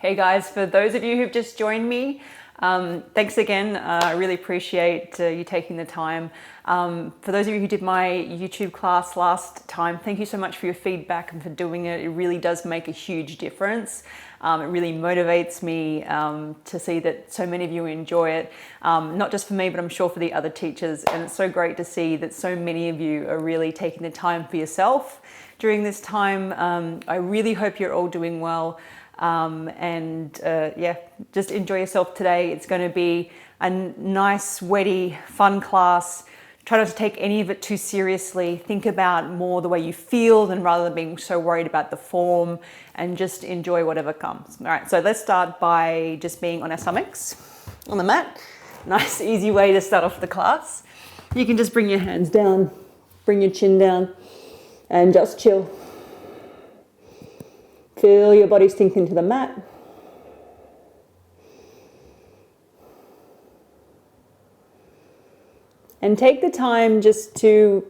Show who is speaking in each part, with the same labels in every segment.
Speaker 1: Hey guys, for those of you who've just joined me, thanks again. I really appreciate you taking the time. For those of you who did my YouTube class last time, thank you so much for your feedback and for doing it. It really does make a huge difference. It really motivates me to see that so many of you enjoy it, not just for me, but I'm sure for the other teachers. And it's so great to see that so many of you are really taking the time for yourself during this time. I really hope you're all doing well. Yeah, just enjoy yourself today. It's going to be a nice, sweaty, fun class. Try not to take any of it too seriously. Think about more the way you feel than rather than being so worried about the form, and just enjoy whatever comes. All right, so let's start by just being on our stomachs on the mat. Nice, easy way to start off the class. You can just bring your hands down, bring your chin down, and just chill. Feel your body sink into the mat. And take the time just to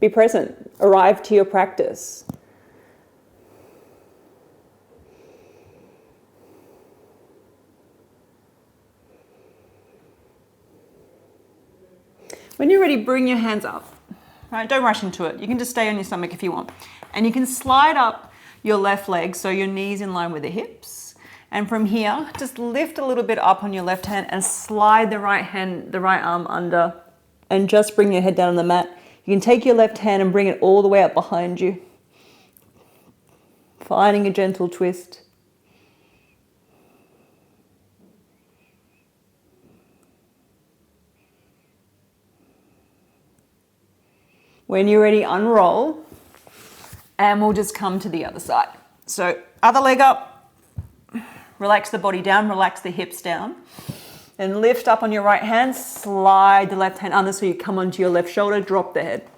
Speaker 1: be present, arrive to your practice. When you're ready, bring your hands up. Right, don't rush into it. You can just stay on your stomach if you want. And you can slide up your left leg, so your knees in line with the hips. And from here, just lift a little bit up on your left hand and slide the right arm under, and just bring your head down on the mat. You can take your left hand and bring it all the way up behind you, finding a gentle twist. When you're ready, unroll. And we'll just come to the other side. So other leg up, relax the body down, relax the hips down. Then lift up on your right hand, slide the left hand under so you come onto your left shoulder, drop the head.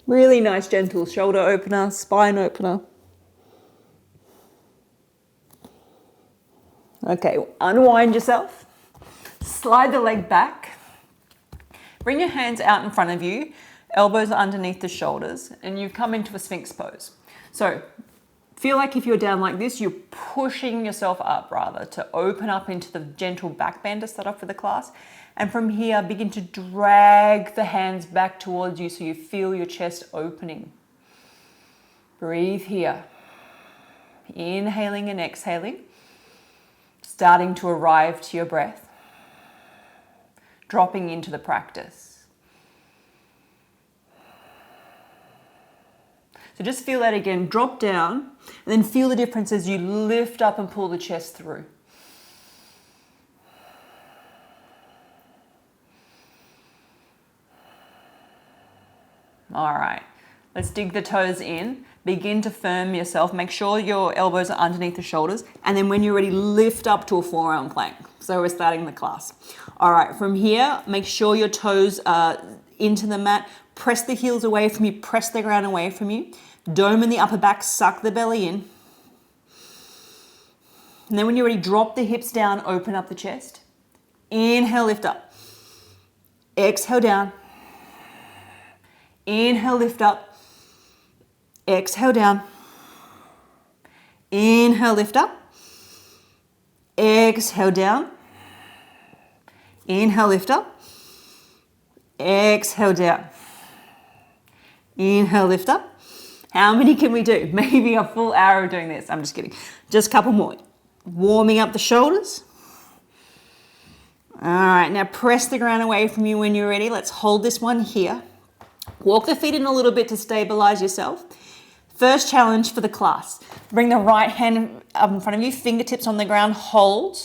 Speaker 1: Really nice gentle shoulder opener, spine opener. Okay, unwind yourself, slide the leg back, bring your hands out in front of you, elbows are underneath the shoulders, and you come into a Sphinx pose. So feel like if you're down like this, you're pushing yourself up rather to open up into the gentle back bend to start off with the class. And from here, begin to drag the hands back towards you so you feel your chest opening. Breathe here, inhaling and exhaling. Starting to arrive to your breath, dropping into the practice. So just feel that again, drop down, and then feel the difference as you lift up and pull the chest through. All right, let's dig the toes in. Begin to firm yourself. Make sure your elbows are underneath the shoulders. And then when you're ready, lift up to a forearm plank. So we're starting the class. All right, from here, make sure your toes are into the mat. Press the heels away from you. Press the ground away from you. Dome in the upper back. Suck the belly in. And then when you're ready, drop the hips down. Open up the chest. Inhale, lift up. Exhale, down. Inhale, lift up. Exhale, down. Inhale, lift up. Exhale, down. Inhale, lift up. Exhale, down. Inhale, lift up. How many can we do? Maybe a full hour of doing this. I'm just kidding. Just a couple more. Warming up the shoulders. All right, now press the ground away from you when you're ready. Let's hold this one here. Walk the feet in a little bit to stabilize yourself. First challenge for the class. Bring the right hand up in front of you, fingertips on the ground, hold.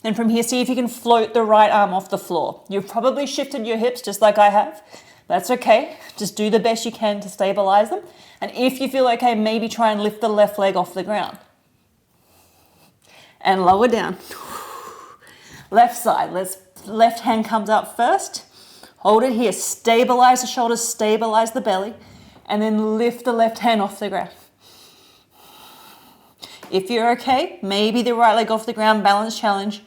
Speaker 1: And from here, see if you can float the right arm off the floor. You've probably shifted your hips just like I have. That's okay. Just do the best you can to stabilize them. And if you feel okay, maybe try and lift the left leg off the ground. And lower down. Left side, left hand comes up first. Hold it here, stabilize the shoulders, stabilize the belly. And then lift the left hand off the ground. If you're okay, maybe the right leg off the ground, balance challenge.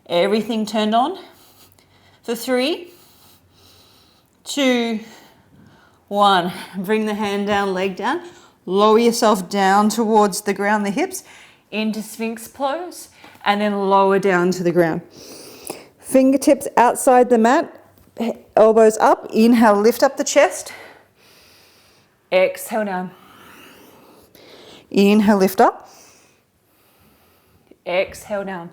Speaker 1: Everything turned on. For 3, 2, 1. Bring the hand down, leg down. Lower yourself down towards the ground, the hips, into Sphinx Pose, and then lower down to the ground. Fingertips outside the mat, elbows up. Inhale, lift up the chest. Exhale down. Inhale, lift up. Exhale down.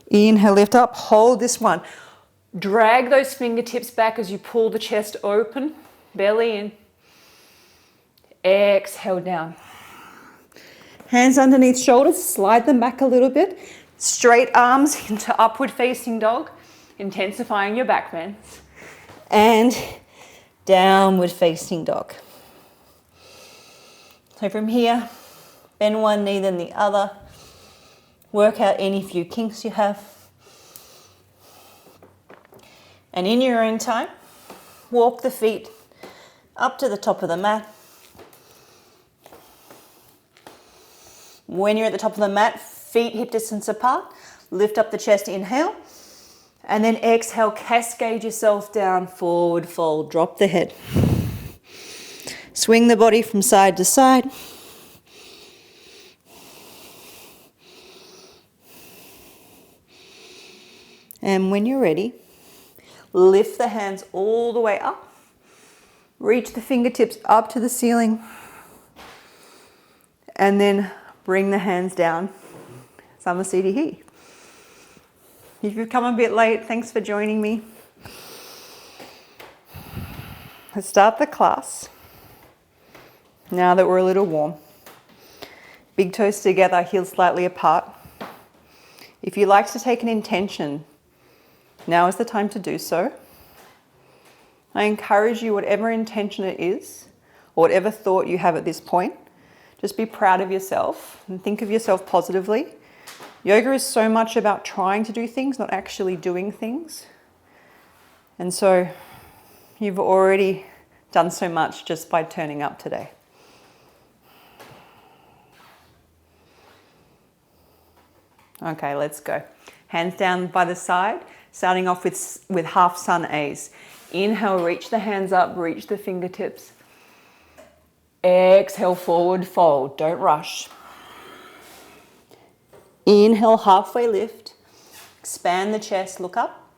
Speaker 1: Inhale, lift up. Hold this one. Drag those fingertips back as you pull the chest open. Belly in. Exhale down. Hands underneath shoulders. Slide them back a little bit. Straight arms into upward facing dog. Intensifying your back bends. And downward facing dog. So from here, bend one knee then the other. Work out any few kinks you have. And in your own time, walk the feet up to the top of the mat. When you're at the top of the mat, feet hip distance apart, lift up the chest, inhale. And then exhale, cascade yourself down, forward fold, drop the head. Swing the body from side to side. And when you're ready, lift the hands all the way up. Reach the fingertips up to the ceiling. And then bring the hands down. Samasthiti. If you've come a bit late, thanks for joining me. Let's start the class. Now that we're a little warm. Big toes together, heels slightly apart. If you like to take an intention, now is the time to do so. I encourage you, whatever intention it is, or whatever thought you have at this point, just be proud of yourself and think of yourself positively. Yoga is so much about trying to do things, not actually doing things. And so you've already done so much just by turning up today. Okay, let's go. Hands down by the side, starting off with half sun A's. Inhale, reach the hands up, reach the fingertips. Exhale, forward fold, don't rush. Inhale, halfway lift. Expand the chest, look up.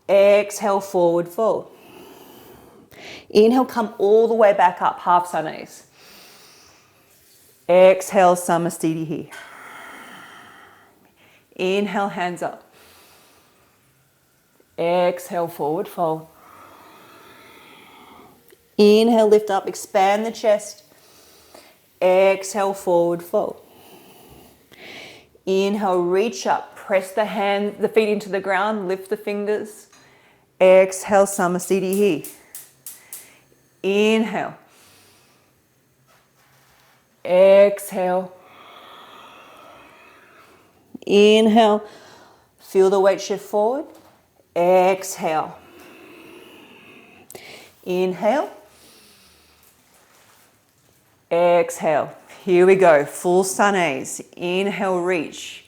Speaker 1: Exhale, forward fold. Inhale, come all the way back up, half sun A's. Exhale, Samasthiti. Inhale, hands up. Exhale, forward fold. Inhale, lift up, expand the chest. Exhale, forward fold. Inhale, reach up, press the feet into the ground, lift the fingers. Exhale, Samasthiti. Inhale. Exhale. Inhale. Feel the weight shift forward. Exhale. Inhale. Exhale. Here we go. Full sun A's. Inhale, reach.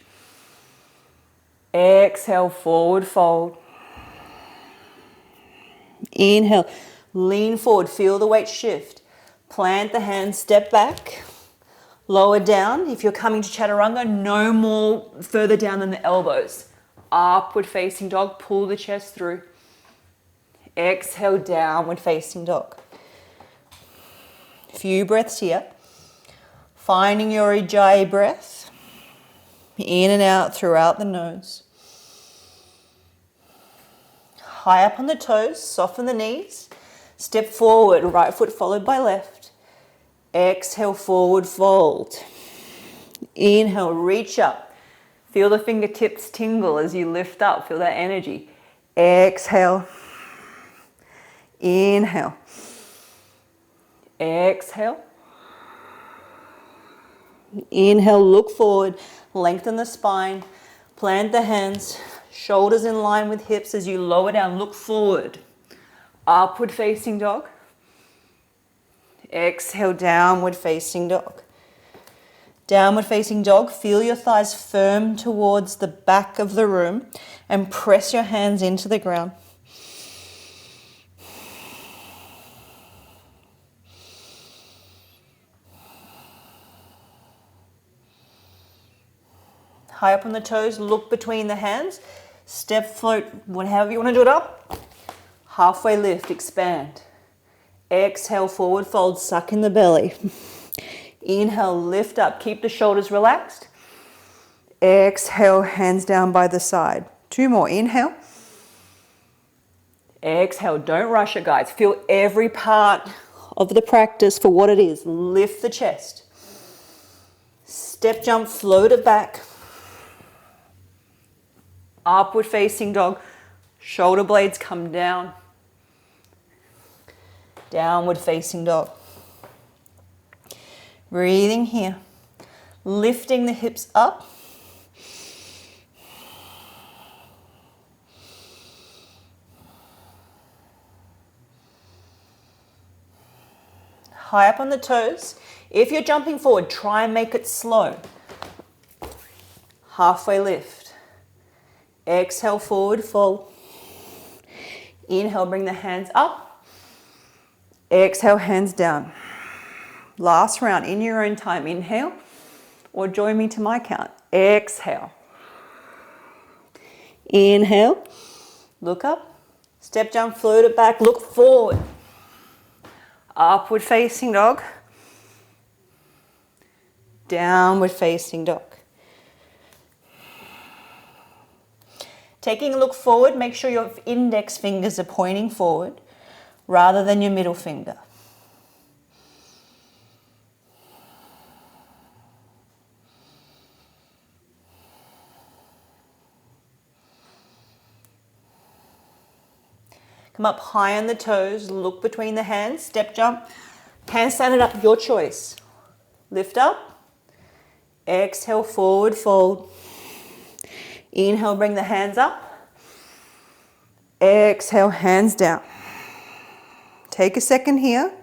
Speaker 1: Exhale, forward fold. Inhale, lean forward. Feel the weight shift. Plant the hands, step back. Lower down. If you're coming to Chaturanga, no more further down than the elbows. Upward facing dog. Pull the chest through. Exhale, downward facing dog. Few breaths here. Finding your Ujjayi breath. In and out throughout the nose. High up on the toes, soften the knees. Step forward, right foot followed by left. Exhale, forward fold. Inhale, reach up. Feel the fingertips tingle as you lift up. Feel that energy. Exhale. Inhale. Exhale. Inhale, look forward, lengthen the spine, plant the hands, shoulders in line with hips as you lower down, look forward. Upward facing dog. Exhale, downward facing dog.
Speaker 2: Downward facing dog. Feel your thighs firm towards the back of the room and press your hands into the ground. High up on the toes, look between the hands. Step, float, whatever you want to do it up. Halfway lift, expand. Exhale, forward fold, suck in the belly. Inhale, lift up, keep the shoulders relaxed. Exhale, hands down by the side. 2 more, inhale. Exhale, don't rush it, guys. Feel every part of the practice for what it is. Lift the chest. Step jump, float it back. Upward facing dog, shoulder blades come down. Downward facing dog. Breathing here, lifting the hips up. High up on the toes. If you're jumping forward, try and make it slow. Halfway lift. Exhale, forward fold. Inhale, bring the hands up. Exhale, hands down. Last round, in your own time. Inhale, or join me to my count. Exhale. Inhale, look up. Step jump, float it back, look forward. Upward facing dog. Downward facing dog. Taking a look forward, make sure your index fingers are pointing forward rather than your middle finger. Come up high on the toes, look between the hands, step jump, handstand it up, your choice. Lift up, exhale, forward fold. Inhale, bring the hands up. Exhale, hands down. Take a second here.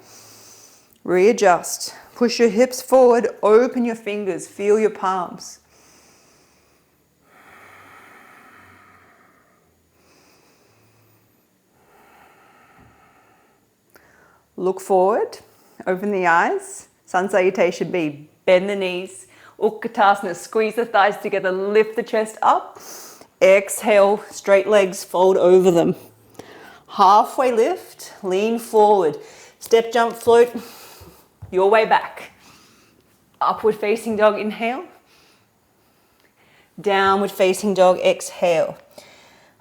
Speaker 2: Readjust. Push your hips forward, open your fingers, feel your palms. Look forward, open the eyes. Sun Salutation B, bend the knees. Utkatasana, squeeze the thighs together, lift the chest up. Exhale, straight legs, fold over them. Halfway lift, lean forward. Step, jump, float, your way back. Upward facing dog, inhale. Downward facing dog, exhale.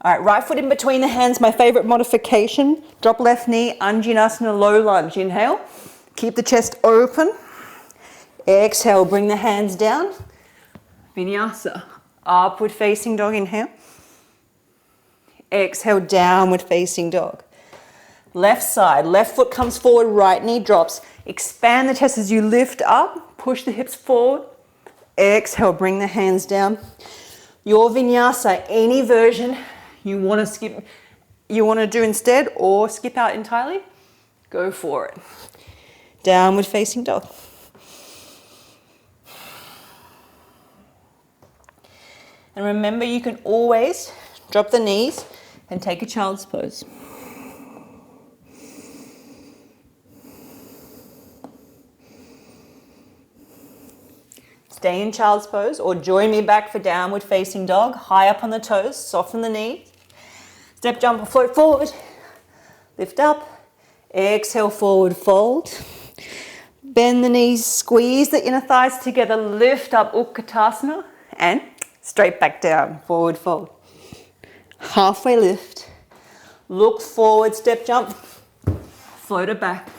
Speaker 2: All right, right foot in between the hands, my favorite modification. Drop left knee, Anjanasana, low lunge. Inhale, keep the chest open. Exhale, bring the hands down. Vinyasa. Upward facing dog, inhale. Exhale, downward facing dog. Left side, left foot comes forward, right knee drops. Expand the chest as you lift up, push the hips forward. Exhale, bring the hands down. Your vinyasa, any version you want to skip, you want to do instead or skip out entirely, go for it. Downward facing dog. And remember, you can always drop the knees and take a child's pose. Stay in child's pose or join me back for downward facing dog. High up on the toes, soften the knees. Step, jump, or float forward. Lift up. Exhale, forward fold. Bend the knees, squeeze the inner thighs together, lift up, Utkatasana, and straight back down, forward fold. Halfway lift. Look forward, step, jump. Float it back.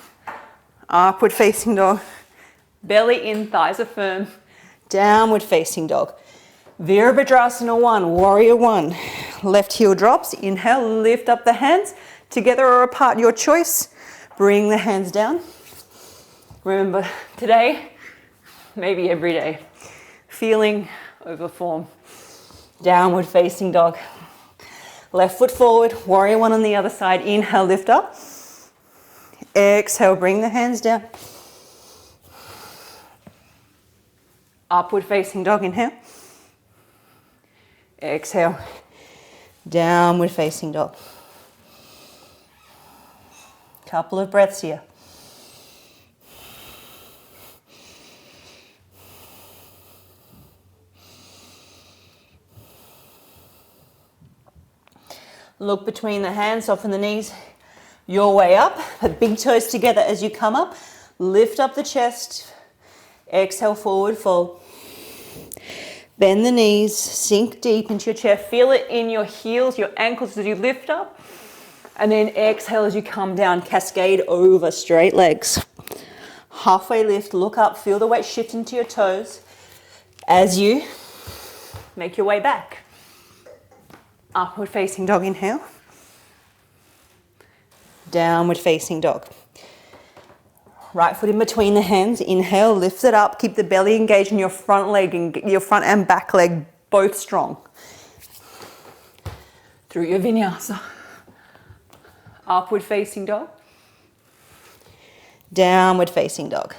Speaker 2: Upward facing dog. Belly in, thighs are firm. Downward facing dog. Virabhadrasana 1, warrior 1. Left heel drops. Inhale, lift up the hands. Together or apart, your choice. Bring the hands down. Remember, today, maybe every day, feeling over form. Downward facing dog. Left foot forward, warrior 1 on the other side. Inhale, lift up. Exhale, bring the hands down. Upward facing dog, inhale. Exhale. Downward facing dog. Couple of breaths here. Look between the hands, soften the knees. Your way up. Put big toes together as you come up. Lift up the chest. Exhale, forward fold. Bend the knees, sink deep into your chair. Feel it in your heels, your ankles as you lift up. And then exhale as you come down, cascade over straight legs. Halfway lift, look up, feel the weight shift into your toes as you make your way back. Upward facing dog, inhale. Downward facing dog. Right foot in between the hands, inhale, lift it up, keep the belly engaged in your front leg, and your front and back leg both strong. Through your vinyasa. Upward facing dog. Downward facing dog.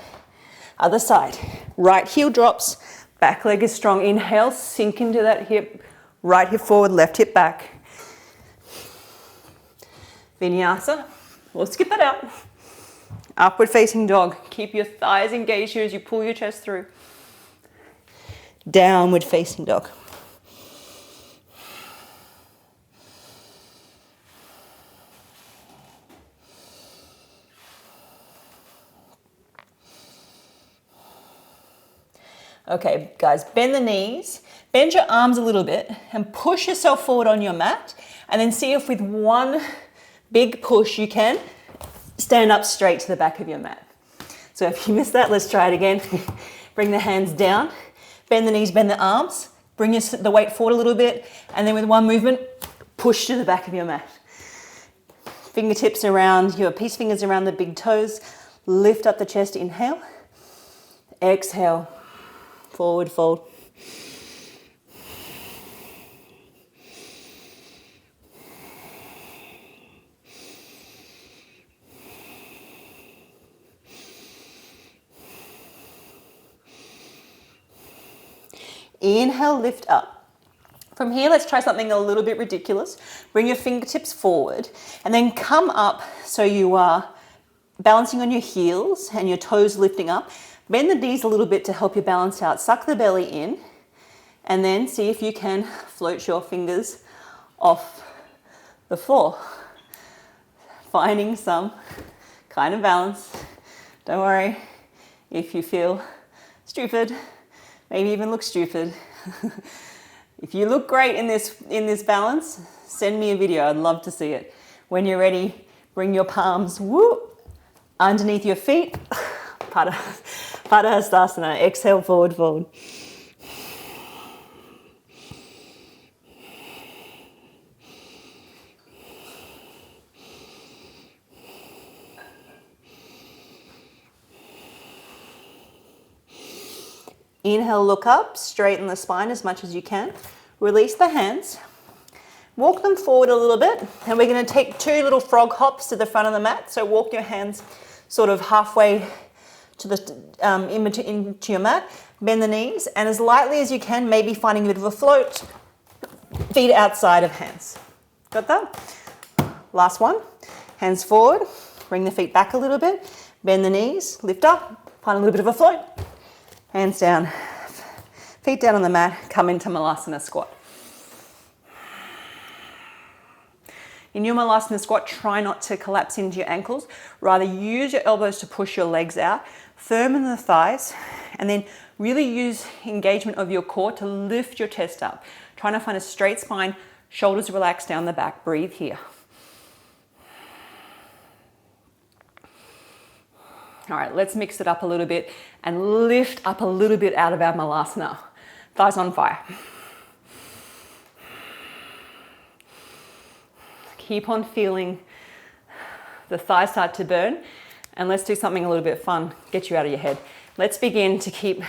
Speaker 2: Other side. Right heel drops, back leg is strong. Inhale, sink into that hip. Right hip forward, left hip back. Vinyasa. We'll skip that out. Upward facing dog. Keep your thighs engaged here as you pull your chest through. Downward facing dog. Okay, guys, bend the knees, bend your arms a little bit and push yourself forward on your mat, and then see if with one big push you can stand up straight to the back of your mat. So if you missed that, let's try it again. Bring the hands down, bend the knees, bend the arms, bring the weight forward a little bit, and then with one movement, push to the back of your mat. Fingertips around, your peace fingers around the big toes, lift up the chest, inhale, exhale, forward fold. Inhale, lift up. From here, let's try something a little bit ridiculous. Bring your fingertips forward and then come up so you are balancing on your heels and your toes lifting up. Bend the knees a little bit to help you balance out. Suck the belly in and then see if you can float your fingers off the floor. Finding some kind of balance. Don't worry if you feel stupid, maybe even look stupid. If you look great in this balance, send me a video. I'd love to see it. When you're ready, bring your palms underneath your feet. Baddha Konasana. Exhale, forward fold. Inhale, look up, straighten the spine as much as you can. Release the hands. Walk them forward a little bit, and we're going to take 2 little frog hops to the front of the mat. So walk your hands sort of halfway to the into your mat. Bend the knees, and as lightly as you can, maybe finding a bit of a float. Feet outside of hands. Got that? Last one. Hands forward. Bring the feet back a little bit. Bend the knees. Lift up. Find a little bit of a float. Hands down, feet down on the mat, come into Malasana squat. In your Malasana squat, try not to collapse into your ankles. Rather, use your elbows to push your legs out, firmen the thighs, and then really use engagement of your core to lift your chest up. Trying to find a straight spine, shoulders relaxed down the back. Breathe here. All right, let's mix it up a little bit and lift up a little bit out of our Malasana. Thighs on fire. Keep on feeling the thighs start to burn, and let's do something a little bit fun, get you out of your head. Let's begin to keep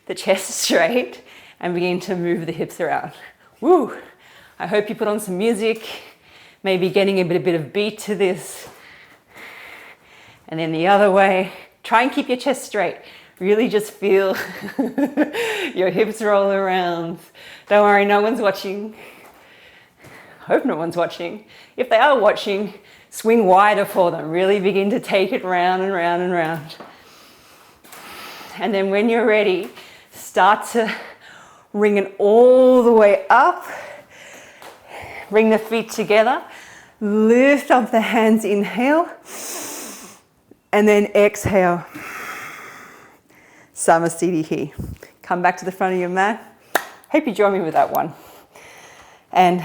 Speaker 2: the chest straight and begin to move the hips around. Woo! I hope you put on some music, maybe getting a bit of beat to this. And then the other way. Try and keep your chest straight.
Speaker 1: Really just feel your hips roll around. Don't worry, no one's watching. Hope no one's watching. If they are watching, swing wider for them. Really begin to take it round and round and round. And then when you're ready, start to bring it all the way up. Bring the feet together. Lift up the hands, inhale. And then exhale. Samasthiti. Come back to the front of your mat. Hope you join me with that one. And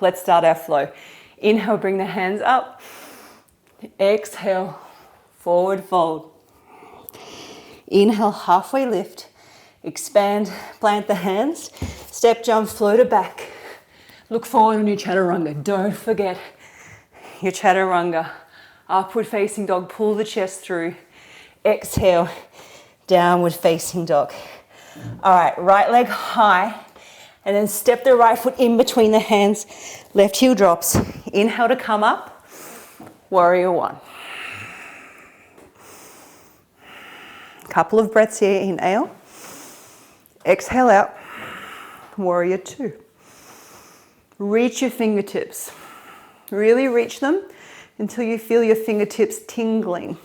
Speaker 1: let's start our flow. Inhale, bring the hands up. Exhale, forward fold. Inhale, halfway lift. Expand, plant the hands. Step, jump, float it back. Look forward on your chaturanga. Don't forget your chaturanga. Upward facing dog, pull the chest through. Exhale, downward facing dog. All right, right leg high. And then step the right foot in between the hands. Left heel drops. Inhale to come up. Warrior one. Couple of breaths here. Inhale. Exhale out. Warrior two. Reach your fingertips. Really reach them until you feel your fingertips tingling.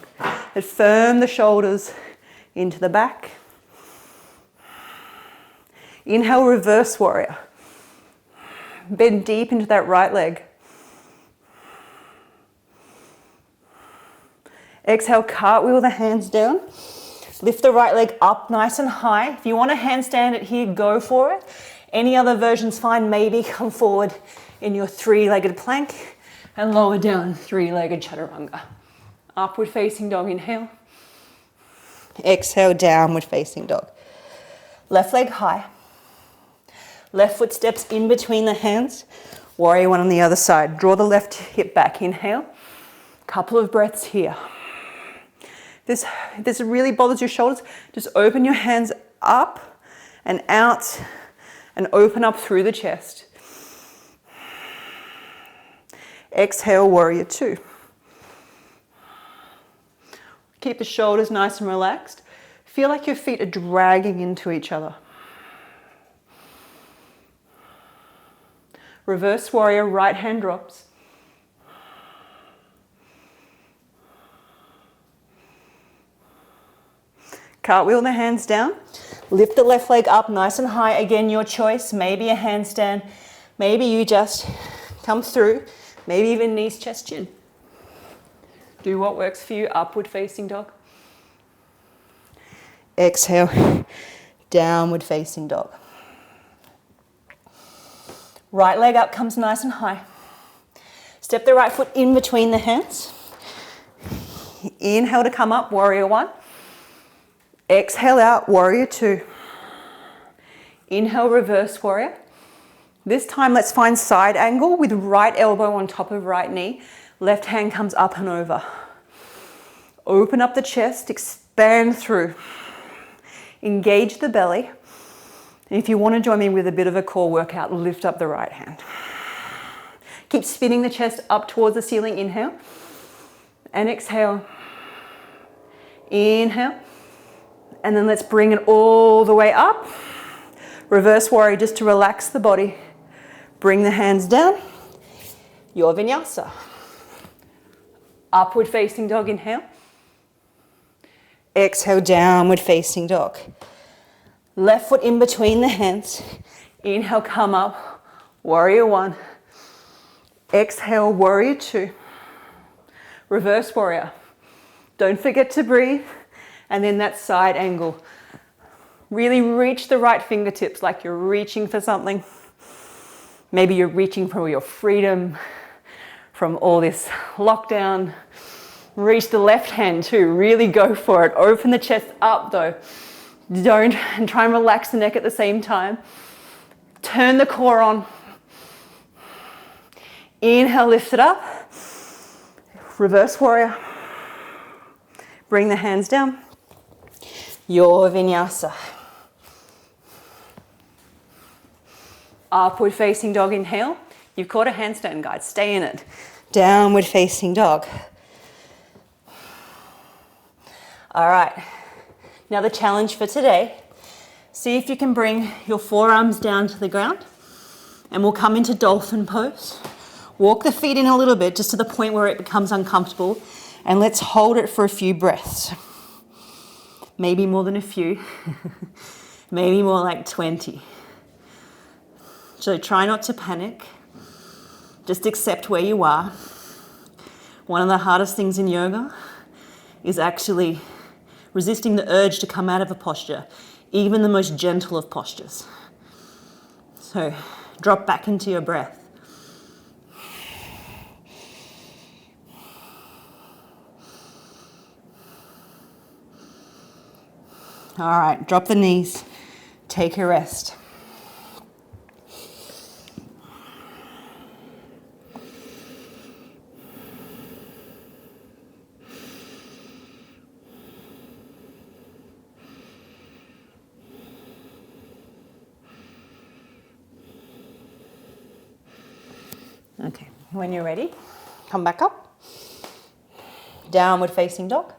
Speaker 1: And firm the shoulders into the back. Inhale, reverse warrior. Bend deep into that right leg. Exhale, cartwheel the hands down. Lift the right leg up nice and high. If you want to handstand it here, go for it. Any other version's fine. Maybe come forward in your three-legged plank and lower down three-legged chaturanga. Upward facing dog, inhale. Exhale, downward facing dog. Left leg high. Left foot steps in between the hands. Warrior one on the other side. Draw the left hip back. Inhale. Couple of breaths here. If this really bothers your shoulders, just open your hands up and out and open up through the chest. Exhale, warrior two. Keep the shoulders nice and relaxed. Feel like your feet are dragging into each other. Reverse warrior, right hand drops. Cartwheel the hands down. Lift the left leg up nice and high. Again, your choice. Maybe a handstand. Maybe you just come through. Maybe even knees, chest, chin. Do what works for you. Upward facing dog. Exhale, downward facing dog. Right leg up comes nice and high. Step the right foot in between the hands. Inhale to come up, warrior one. Exhale out, warrior two. Inhale, reverse warrior. This time let's find side angle with right elbow on top of right knee. Left hand comes up and over. Open up the chest, expand through. Engage the belly. And if you want to join me with a bit of a core workout, lift up the right hand. Keep spinning the chest up towards the ceiling. Inhale. And exhale. Inhale. And then let's bring it all the way up. Reverse warrior just to relax the body. Bring the hands down. Your vinyasa. Upward facing dog, inhale. Exhale, downward facing dog. Left foot in between the hands. Inhale, come up. Warrior one. Exhale, warrior two. Reverse warrior. Don't forget to breathe. And then that side angle. Really reach the right fingertips like you're reaching for something. Maybe you're reaching for your freedom from all this lockdown. Reach the left hand too. Really go for it. Open the chest up though. Don't, and try and relax the neck at the same time. Turn the core on. Inhale, lift it up. Reverse warrior. Bring the hands down. Your vinyasa. Upward facing dog, inhale. You've caught a handstand, guys. Stay in it. Downward facing dog. All right.
Speaker 2: Now the challenge for today, see if you can bring your forearms down to the ground, and we'll come into Dolphin Pose. Walk the feet in a little bit, just to the point where it becomes uncomfortable, and let's hold it for a few breaths. Maybe more than a few, maybe more like 20. So try not to panic, just accept where you are. One of the hardest things in yoga is actually resisting the urge to come out of a posture, even the most gentle of postures. So drop back into your breath. All right, drop the knees, take a rest. Okay, when you're ready, come back up. Downward facing dog.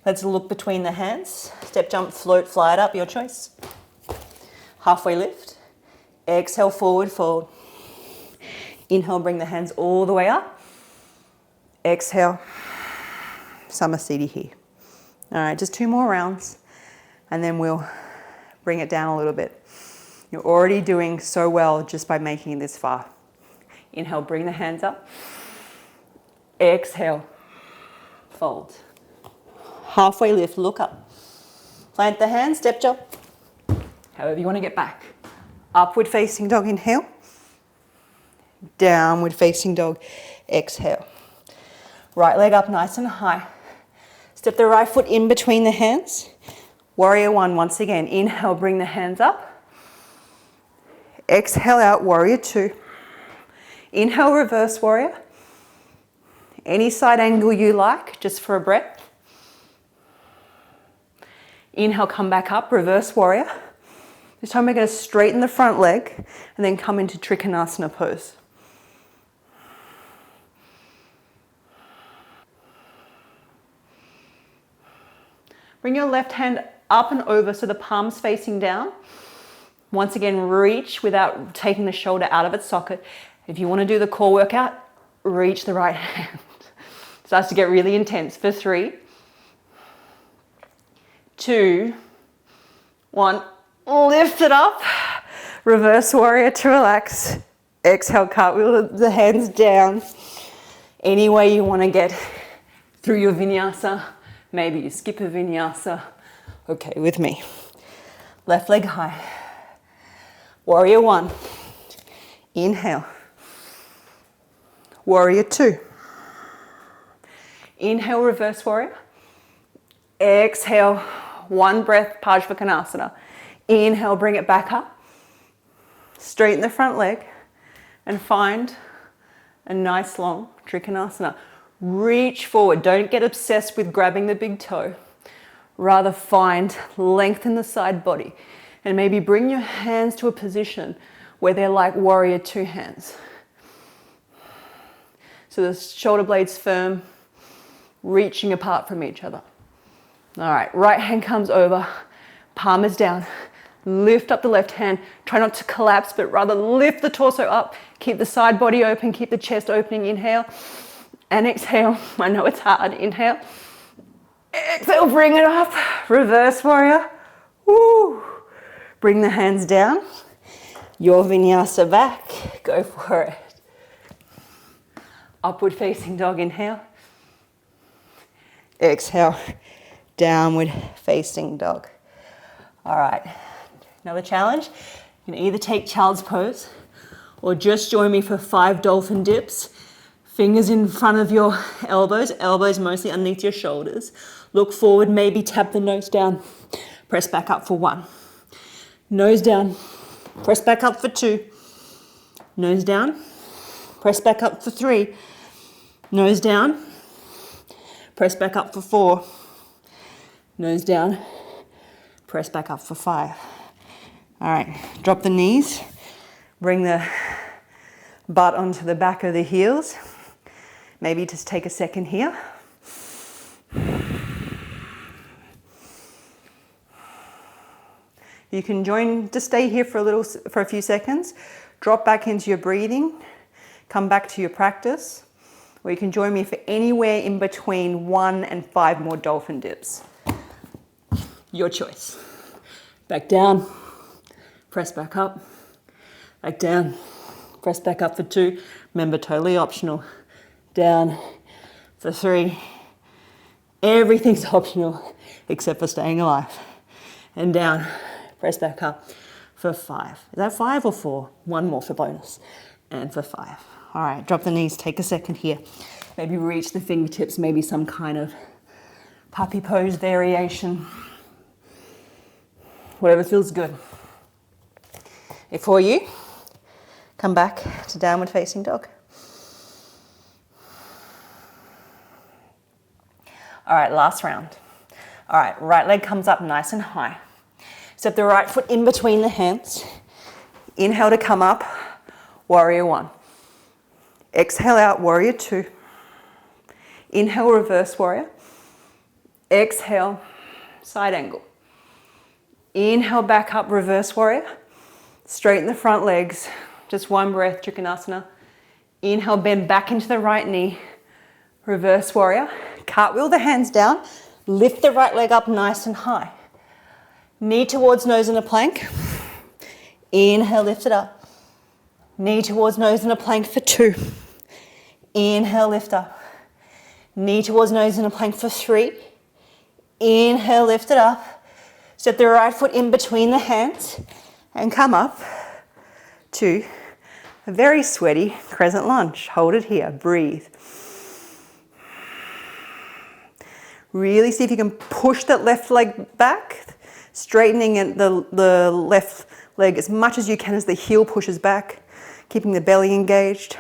Speaker 2: Let's look between the hands. Step, jump, float, fly it up, your choice. Halfway lift. Exhale, forward fold. Inhale, bring the hands all the way up. Exhale, Samasthiti here. All right, just 2 more rounds, and then we'll bring it down a little bit. You're already doing so well just by making it this far. Inhale, bring the hands up. Exhale, fold. Halfway lift, look up. Plant the hands, step jump. However you want to get back. Upward facing dog, inhale. Downward facing dog, exhale. Right leg up nice and high. Step the right foot in between the hands. Warrior one, once again. Inhale, bring the hands up. Exhale out, warrior two. Inhale, reverse warrior. Any side angle you like, just for a breath. Inhale, come back up, reverse warrior. This time we're going to straighten the front leg and then come into Trikonasana pose. Bring your left hand up and over so the palm's facing down. Once again, reach without taking the shoulder out of its socket. If you want to do the core workout, reach the right hand. Starts to get really intense for 3, 2, 1. Lift it up. Reverse warrior to relax. Exhale, cartwheel the hands down. Any way you want to get through your vinyasa. Maybe you skip a vinyasa. Okay, with me. Left leg high. Warrior one. Inhale. Warrior two. Inhale, reverse warrior. Exhale, 1 breath, Baddha Konasana. Inhale, bring it back up. Straighten the front leg and find a nice long Trikonasana. Reach forward. Don't get obsessed with grabbing the big toe. Rather find length in the side body. And maybe bring your hands to a position where they're like warrior two hands. So the shoulder blades firm, reaching apart from each other. All right, right hand comes over, palm is down. Lift up the left hand. Try not to collapse, but rather lift the torso up. Keep the side body open, keep the chest opening. Inhale and exhale. I know it's hard. Inhale. Exhale, bring it up. Reverse warrior. Woo. Bring the hands down. Your vinyasa back. Go for it. Upward facing dog, inhale. Exhale, downward facing dog. All right, another challenge. You can either take child's pose or just join me for 5 dolphin dips. Fingers in front of your elbows, elbows mostly underneath your shoulders. Look forward, maybe tap the nose down. Press back up for 1. Nose down, press back up for 2. Nose down, press back up for 3. Nose down, press back up for 4. Nose down, press back up for 5. All right, drop the knees, bring the butt onto the back of the heels. Maybe just take a second here.
Speaker 1: You can join, just stay here for a few seconds, drop back into your breathing, come back to your practice, or you can join me for anywhere in between 1 and 5 more dolphin dips. Your choice. Back down, press back up, back down, press back up for 2. Remember, totally optional. Down for 3. Everything's optional except for staying alive. And down, press back up for 5. Is that 5 or 4? 1 more for bonus. And for 5. All right, drop the knees, take a second here. Maybe reach the fingertips, maybe some kind of puppy pose variation. Whatever feels good. Before you, come back to downward facing dog. All right, last round. All right, right leg comes up nice and high. Step the right foot in between the hands. Inhale to come up, warrior 1. Exhale out, warrior 2. Inhale, reverse warrior. Exhale, side angle. Inhale, back up, reverse warrior. Straighten the front legs. Just 1 breath, Trikonasana. Inhale, bend back into the right knee. Reverse warrior. Cartwheel the hands down. Lift the right leg up nice and high. Knee towards nose in a plank. Inhale, lift it up. Knee towards nose in a plank for 2. Inhale, lift up. Knee towards nose in a plank for 3. Inhale, lift it up. Step the right foot in between the hands and come up to a very sweaty crescent lunge. Hold it here, breathe. Really see if you can push that left leg back, straightening the left leg as much as you can as the heel pushes back, keeping the belly engaged.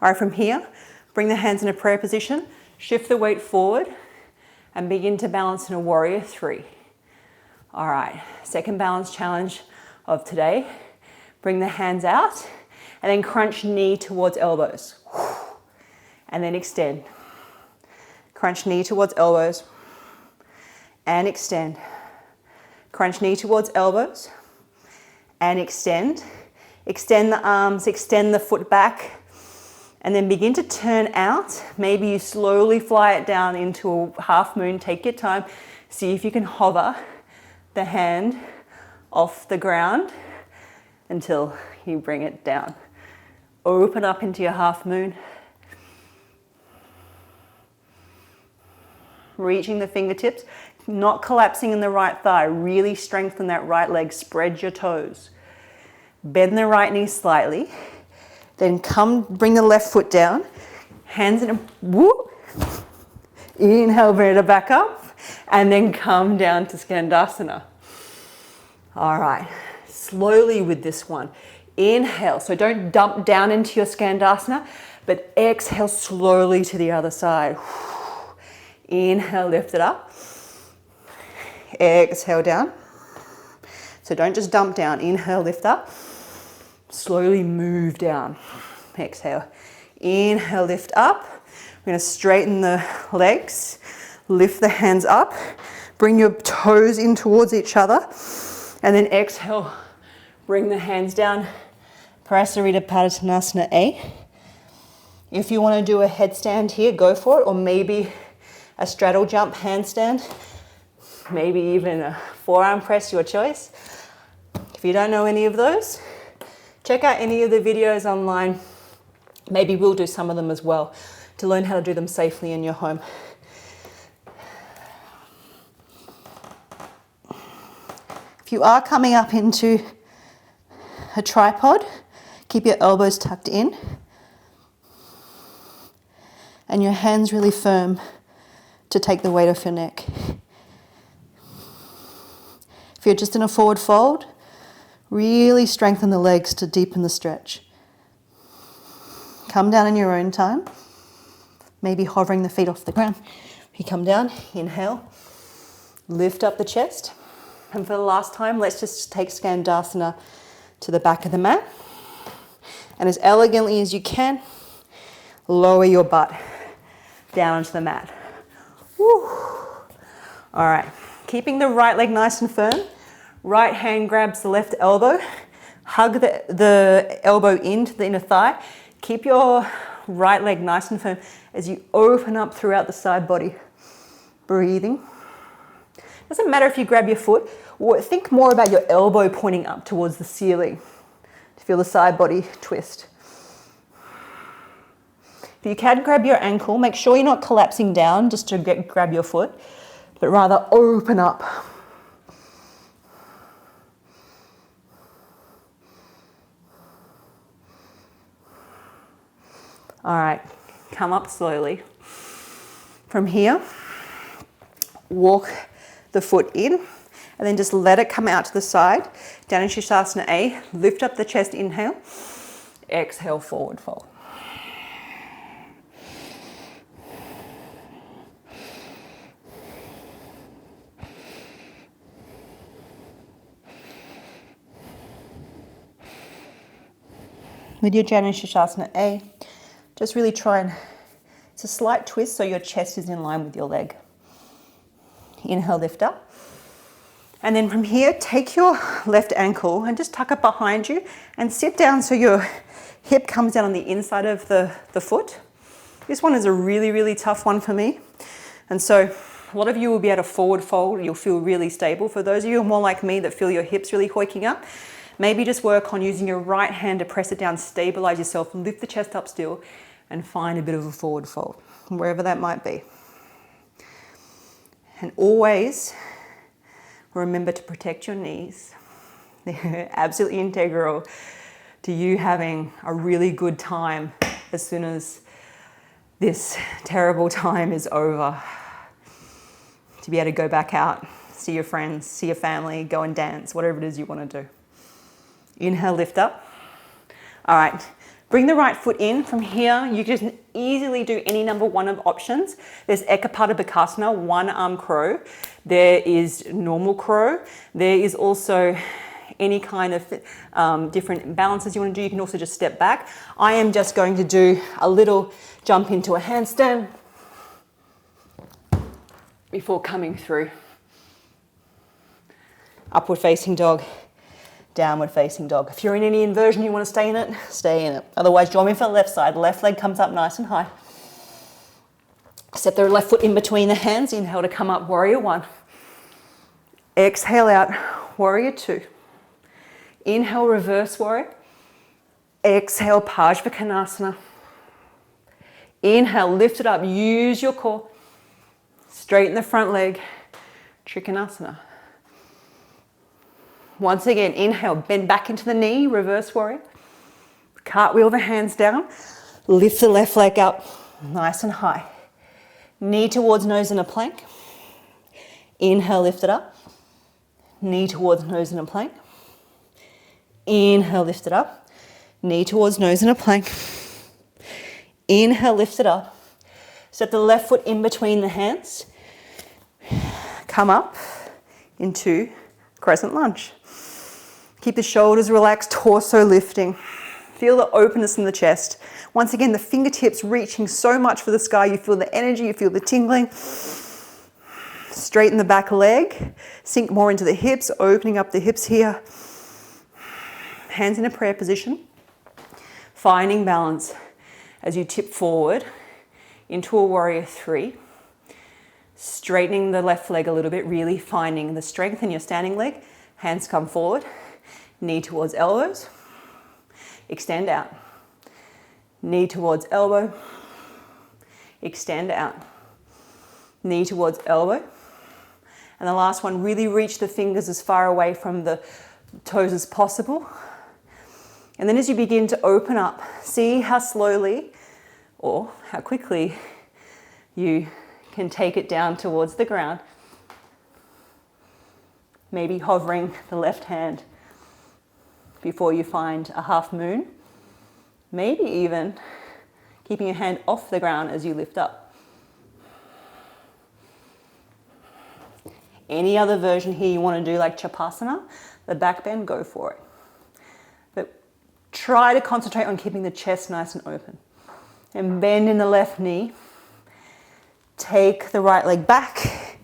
Speaker 1: All right, from here, bring the hands in a prayer position, shift the weight forward, and begin to balance in a warrior 3. All right, second balance challenge of today. Bring the hands out, and then crunch knee towards elbows. And then extend. Crunch knee towards elbows, and extend. Crunch knee towards elbows, and extend. Extend the arms, extend the foot back, and then begin to turn out. Maybe you slowly fly it down into a half moon. Take your time. See if you can hover the hand off the ground until you bring it down. Open up into your half moon. Reaching the fingertips, not collapsing in the right thigh. Really strengthen that right leg. Spread your toes. Bend the right knee slightly. Then bring the left foot down. Hands in a whoop. Inhale, bring it back up. And then come down to Skandasana. All right, slowly with this one. Inhale, so don't dump down into your Skandasana, but exhale slowly to the other side. Inhale, lift it up. Exhale down. So don't just dump down. Inhale, lift up. Slowly move down. Exhale. Inhale, lift up. We're going to straighten the legs. Lift the hands up. Bring your toes in towards each other. And then exhale. Bring the hands down. Baddha Konasana A. If you want to do a headstand here, go for it. Or maybe a straddle jump handstand. Maybe even a forearm press, your choice. If you don't know any of those, check out any of the videos online. Maybe we'll do some of them as well to learn how to do them safely in your home. If you are coming up into a tripod, keep your elbows tucked in and your hands really firm to take the weight off your neck. If you're just in a forward fold, really strengthen the legs to deepen the stretch. Come down in your own time, maybe hovering the feet off the ground. You come down, inhale, lift up the chest. And for the last time, let's just take Skandasana to the back of the mat. And as elegantly as you can, lower your butt down onto the mat. Woo. All right,
Speaker 2: keeping the right leg nice and firm. Right hand grabs the left elbow. Hug the elbow into the inner thigh. Keep your right leg nice and firm as you open up throughout the side body. Breathing. Doesn't matter if you grab your foot, or think more about your elbow pointing up towards the ceiling to feel the side body twist. If you can grab your ankle, make sure you're not collapsing down just to grab your foot, but rather open up. All right, come up slowly. From here, walk the foot in and then just let it come out to the side. Down in Shavasana A, lift up the chest, inhale. Exhale, forward fold. With your Janu Shavasana A, just really try and, it's a slight twist so your chest is in line with your leg. Inhale, lift up. And then from here, take your left ankle and just tuck it behind you and sit down so your hip comes down on the inside of the foot. This one is a really, really tough one for me. And so a lot of you will be able to forward fold. You'll feel really stable. For those of you who are more like me that feel your hips really hoiking up, maybe just work on using your right hand to press it down, stabilize yourself, lift the chest up still, and find a bit of a forward fold, wherever that might be. And always remember to protect your knees. They're absolutely integral to you having a really good time as soon as this terrible time is over. To be able to go back out, see your friends, see your family, go and dance, whatever it is you want to do. Inhale, lift up. All right, bring the right foot in. From here, you can easily do any number one of options. There's Ekapada Bakasana, one arm crow. There is normal crow. There is also any kind of different balances you want to do. You can also just step back. I am just going to do a little jump into a handstand before coming through. Upward facing dog. Downward facing dog. If you're in any inversion, you want to stay in it, stay in it. Otherwise, join me for the left side. Left leg comes up nice and high. Step the left foot in between the hands. Inhale to come up, warrior one. Exhale out, warrior two. Inhale, reverse warrior. Exhale, Baddha Konasana. Inhale, lift it up, use your core. Straighten the front leg, Trikonasana. Once again, inhale, bend back into the knee, reverse warrior. Cartwheel the hands down, lift the left leg up, nice and high. Knee towards nose in a plank. Inhale, lift it up. Knee towards nose in a plank. Inhale, lift it up. Knee towards nose in a plank. Inhale, lift it up. Step the left foot in between the hands. Come up into Crescent Lunge. Keep the shoulders relaxed, torso lifting. Feel the openness in the chest. Once again, the fingertips reaching so much for the sky. You feel the energy, you feel the tingling. Straighten the back leg. Sink more into the hips, opening up the hips here. Hands in a prayer position. Finding balance as you tip forward into a warrior three. Straightening the left leg a little bit, really finding the strength in your standing leg. Hands come forward. Knee towards elbows, extend out. Knee towards elbow, extend out. Knee towards elbow. And the last one, really reach the fingers as far away from the toes as possible. And then as you begin to open up, see how slowly or how quickly you can take it down towards the ground. Maybe hovering the left hand before you find a half moon. Maybe even keeping your hand off the ground as you lift up. Any other version here you want to do like Chapasana, the back bend, go for it. But try to concentrate on keeping the chest nice and open. And bend in the left knee. Take the right leg back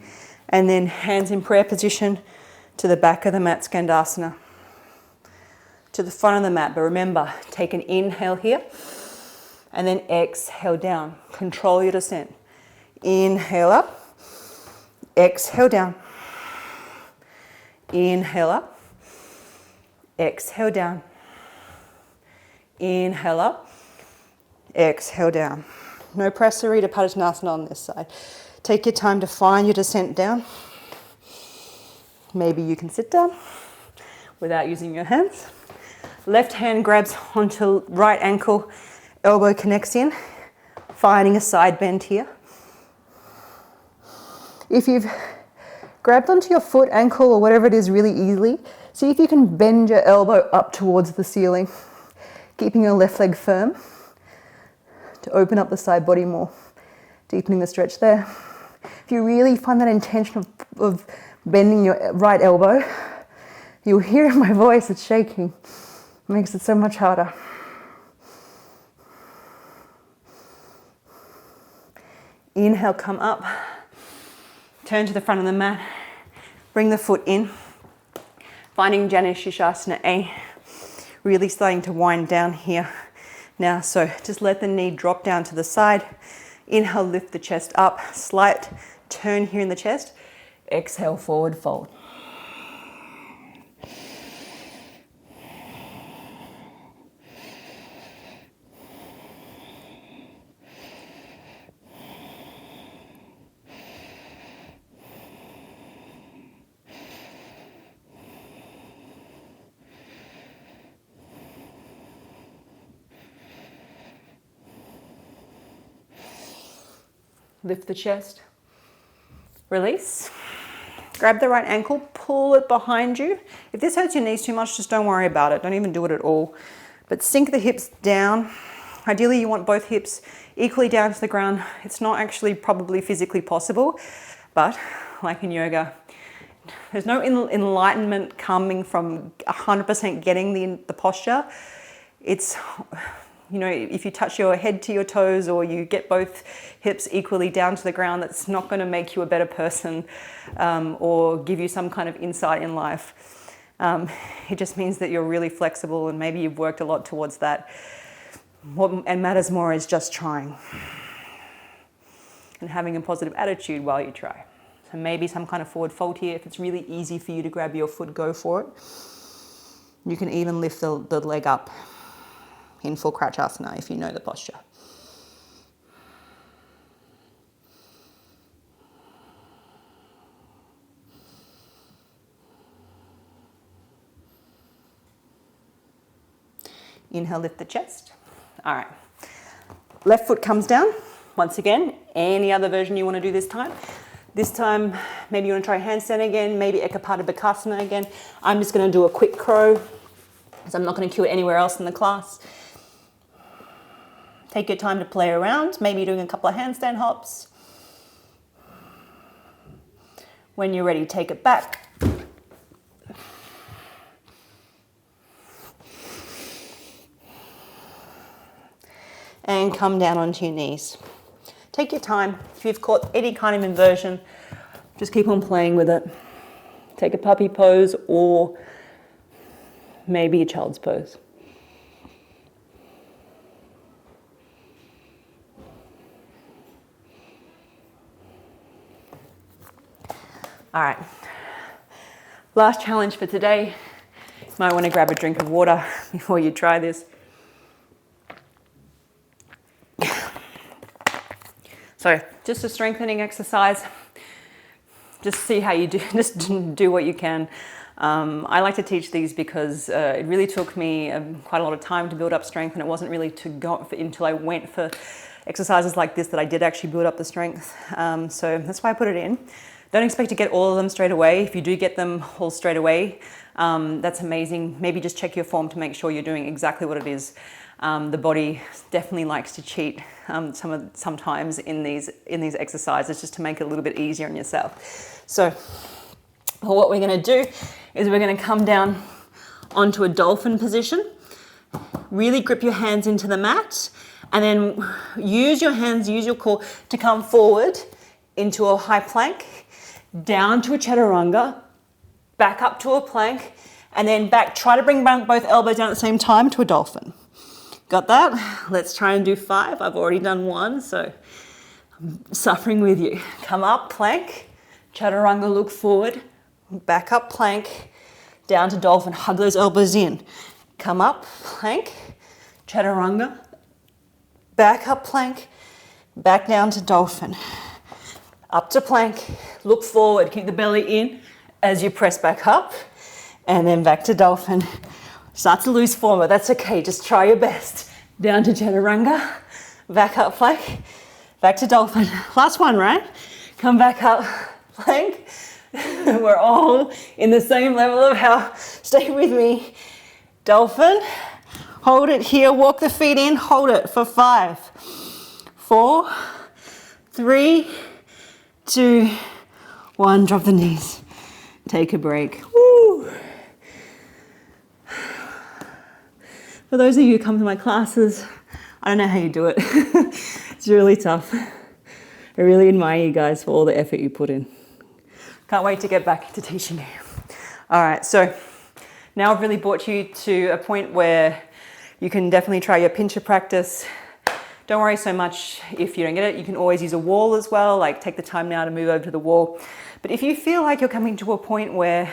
Speaker 2: And then hands in prayer position to the back of the mat, Skandasana. To the front of the mat, but remember, take an inhale here and then exhale down. Control your descent. Inhale up, exhale down. Inhale up, exhale down. Inhale up, exhale down. No Prasarita Padottanasana on this side. Take your time to find your descent down. Maybe you can sit down without using your hands. Left hand grabs onto right ankle, elbow connects in, finding a side bend here. If you've grabbed onto your foot, ankle, or whatever it is really easily, see if you can bend your elbow up towards the ceiling, keeping your left leg firm to open up the side body more, deepening the stretch there. If you really find that intention of bending your right elbow, you'll hear in my voice, it's shaking. It makes it so much harder. Inhale, come up. Turn to the front of the mat. Bring the foot in. Finding Janu Shirshasana A. Really starting to wind down here now. So just let the knee drop down to the side. Inhale, lift the chest up. Slight turn here in the chest. Exhale, forward fold. Lift the chest, release, grab the right ankle, pull it behind you. If this hurts your knees too much, just don't worry about it. Don't even do it at all. But sink the hips down. Ideally, you want both hips equally down to the ground. It's not actually probably physically possible, but like in yoga, there's no enlightenment coming from 100% getting the posture. It's, you know, if you touch your head to your toes or you get both hips equally down to the ground, that's not going to make you a better person or give you some kind of insight in life. It just means that you're really flexible and maybe you've worked a lot towards that. What matters more is just trying and having a positive attitude while you try. So maybe some kind of forward fold here. If it's really easy for you to grab your foot, go for it. You can even lift the leg up in full Crouchasana if you know the posture. Inhale, lift the chest. All right. Left foot comes down. Once again, any other version you want to do this time. This time, maybe you want to try handstand again, maybe Ekapada Bakasana again. I'm just going to do a quick crow, because I'm not going to cue it anywhere else in the class. Take your time to play around, maybe doing a couple of handstand hops. When you're ready, take it back. And come down onto your knees. Take your time. If you've caught any kind of inversion, just keep on playing with it. Take a puppy pose or maybe a child's pose. All right, last challenge for today. You might want to grab a drink of water before you try this. So just a strengthening exercise. Just see how you do, just do what you can. I like to teach these because it really took me quite a lot of time to build up strength, and it wasn't really until I went for exercises like this that I did actually build up the strength. So that's why I put it in. Don't expect to get all of them straight away. If you do get them all straight away, that's amazing. Maybe just check your form to make sure you're doing exactly what it is. The body definitely likes to cheat sometimes in these exercises just to make it a little bit easier on yourself. So what we're going to do is we're going to come down onto a dolphin position. Really grip your hands into the mat and then use your hands, use your core to come forward into a high plank. down to a chaturanga, back up to a plank, and then back. Try to bring back both elbows down at the same time to a dolphin. Got that? Let's try and do 5. I've already done 1, so I'm suffering with you. Come up, plank, chaturanga, look forward, back up, plank, down to dolphin, hug those elbows in. Come up, plank, chaturanga, back up, plank, back down to dolphin. Up to plank, look forward, keep the belly in as you press back up, and then back to dolphin. Start to lose form, but that's okay, just try your best. Down to chaturanga, back up, plank, back to dolphin. Last one, right? Come back up, plank. We're all in the same level of health. Stay with me. Dolphin, hold it here, walk the feet in, hold it for 5, 4, 3, 2, 1, drop the knees. Take a break. Woo. For those of you who come to my classes, I don't know how you do it. It's really tough. I really admire you guys for all the effort you put in. Can't wait to get back to teaching you. All right, so now I've really brought you to a point where you can definitely try your pincher practice. Don't worry so much if you don't get it. You can always use a wall as well, like take the time now to move over to the wall. But if you feel like you're coming to a point where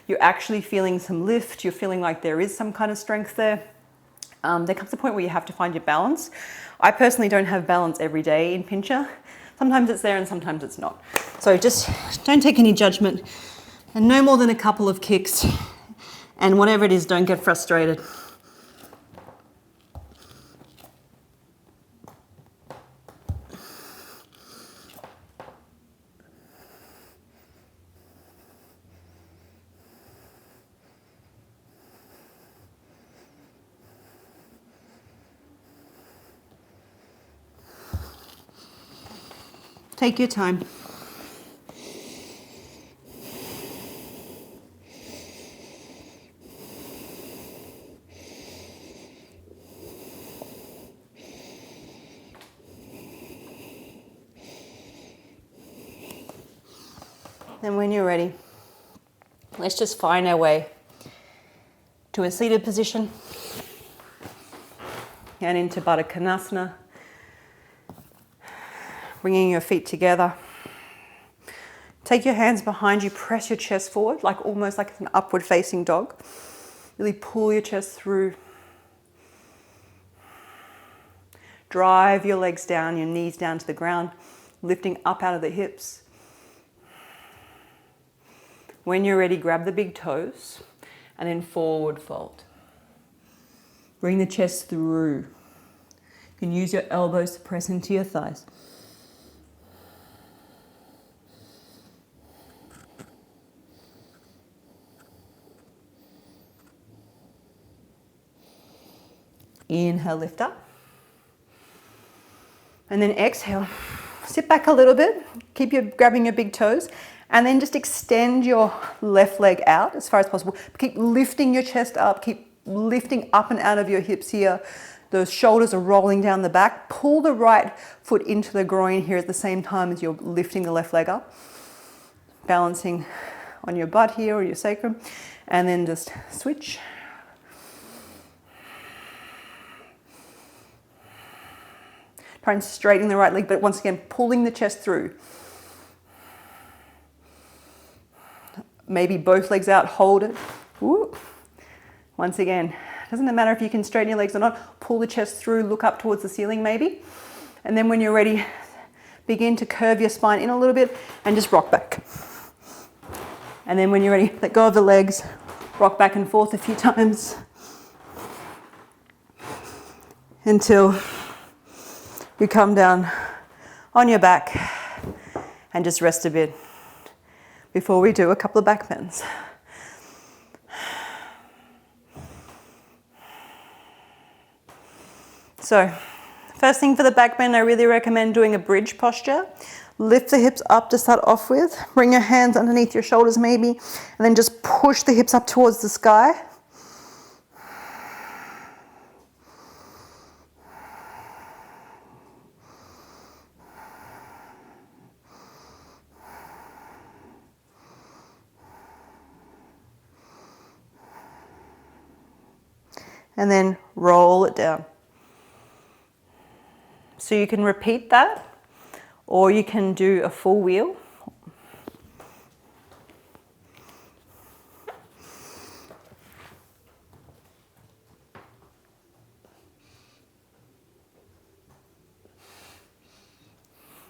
Speaker 2: you're actually feeling some lift, you're feeling like there is some kind of strength there, there comes a point where you have to find your balance. I personally don't have balance every day in pincher. Sometimes it's there and sometimes it's not. So just don't take any judgment, and no more than a couple of kicks, and whatever it is, don't get frustrated. Take your time. And when you're ready, let's just find our way to a seated position and into Baddha Konasana. Bringing your feet together. Take your hands behind you, press your chest forward, like almost like an upward facing dog. Really pull your chest through. Drive your legs down, your knees down to the ground, lifting up out of the hips. When you're ready, grab the big toes and then forward fold. Bring the chest through. You can use your elbows to press into your thighs. Inhale, lift up. And then exhale. Sit back a little bit. Keep grabbing your big toes. And then just extend your left leg out as far as possible. Keep lifting your chest up. Keep lifting up and out of your hips here. Those shoulders are rolling down the back. Pull the right foot into the groin here at the same time as you're lifting the left leg up. Balancing on your butt here or your sacrum. And then just switch. Try and straighten the right leg, but once again, pulling the chest through. Maybe both legs out, hold it. Woo. Once again, doesn't matter if you can straighten your legs or not, pull the chest through, look up towards the ceiling maybe. And then when you're ready, begin to curve your spine in a little bit and just rock back. And then when you're ready, let go of the legs, rock back and forth a few times until you come down on your back and just rest a bit before we do a couple of back bends. So, first thing for the back bend, I really recommend doing a bridge posture. Lift the hips up to start off with. Bring your hands underneath your shoulders maybe, and then just push the hips up towards the sky.
Speaker 1: and then roll it down. So you can repeat that, or you can do a full wheel.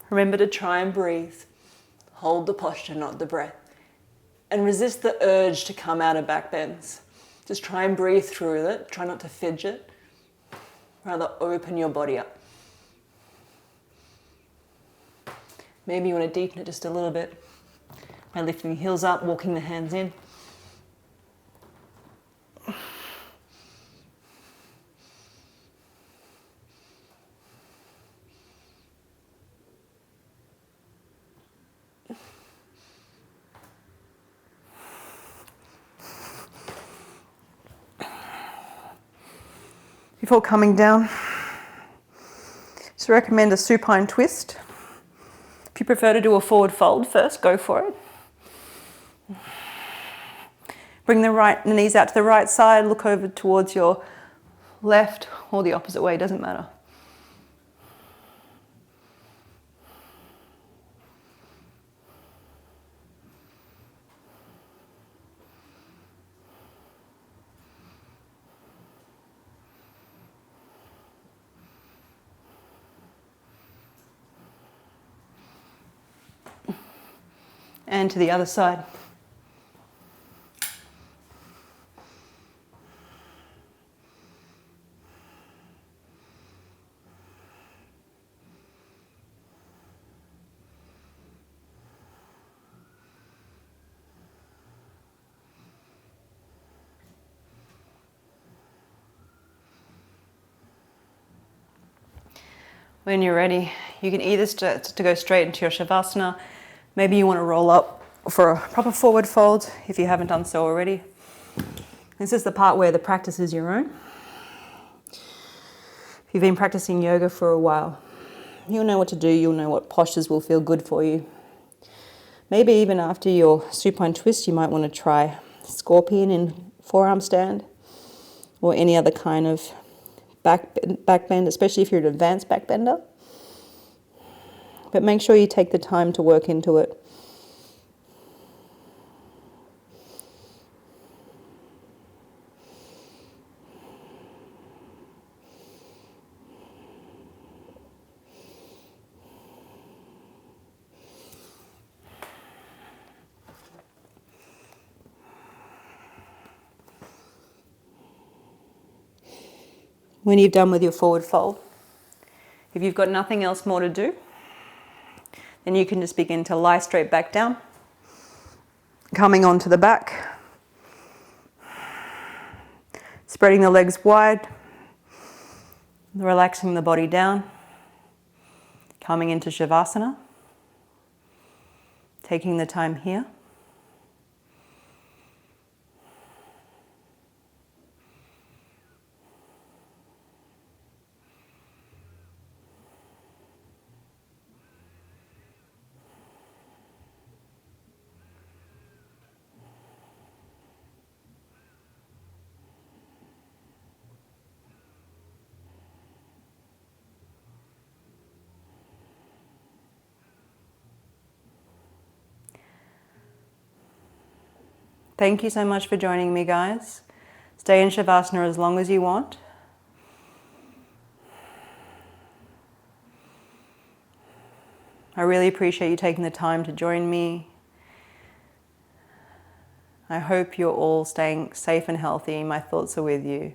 Speaker 1: Remember to try and breathe. Hold the posture, not the breath. And resist the urge to come out of back bends. Just try and breathe through it. Try not to fidget. Rather open your body up. Maybe you want to deepen it just a little bit by lifting the heels up, walking the hands in. Before coming down, just recommend a supine twist. If you prefer to do a forward fold first, go for it. Bring the knees out to the right side, look over towards your left or the opposite way, doesn't matter. And to the other side. When you're ready, you can either start to go straight into your Shavasana. Maybe you want to roll up for a proper forward fold if you haven't done so already. This is the part where the practice is your own. If you've been practicing yoga for a while, you'll know what to do, you'll know what postures will feel good for you. Maybe even after your supine twist, you might want to try scorpion in forearm stand or any other kind of back bend, especially if you're an advanced back bender. But make sure you take the time to work into it. When you've done with your forward fold, if you've got nothing else more to do, then you can just begin to lie straight back down, coming onto the back, spreading the legs wide, relaxing the body down, coming into Shavasana, taking the time here. Thank you so much for joining me, guys. Stay in Shavasana as long as you want. I really appreciate you taking the time to join me. I hope you're all staying safe and healthy. My thoughts are with you.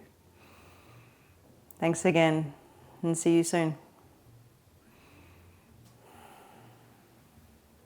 Speaker 1: Thanks again, and see you soon.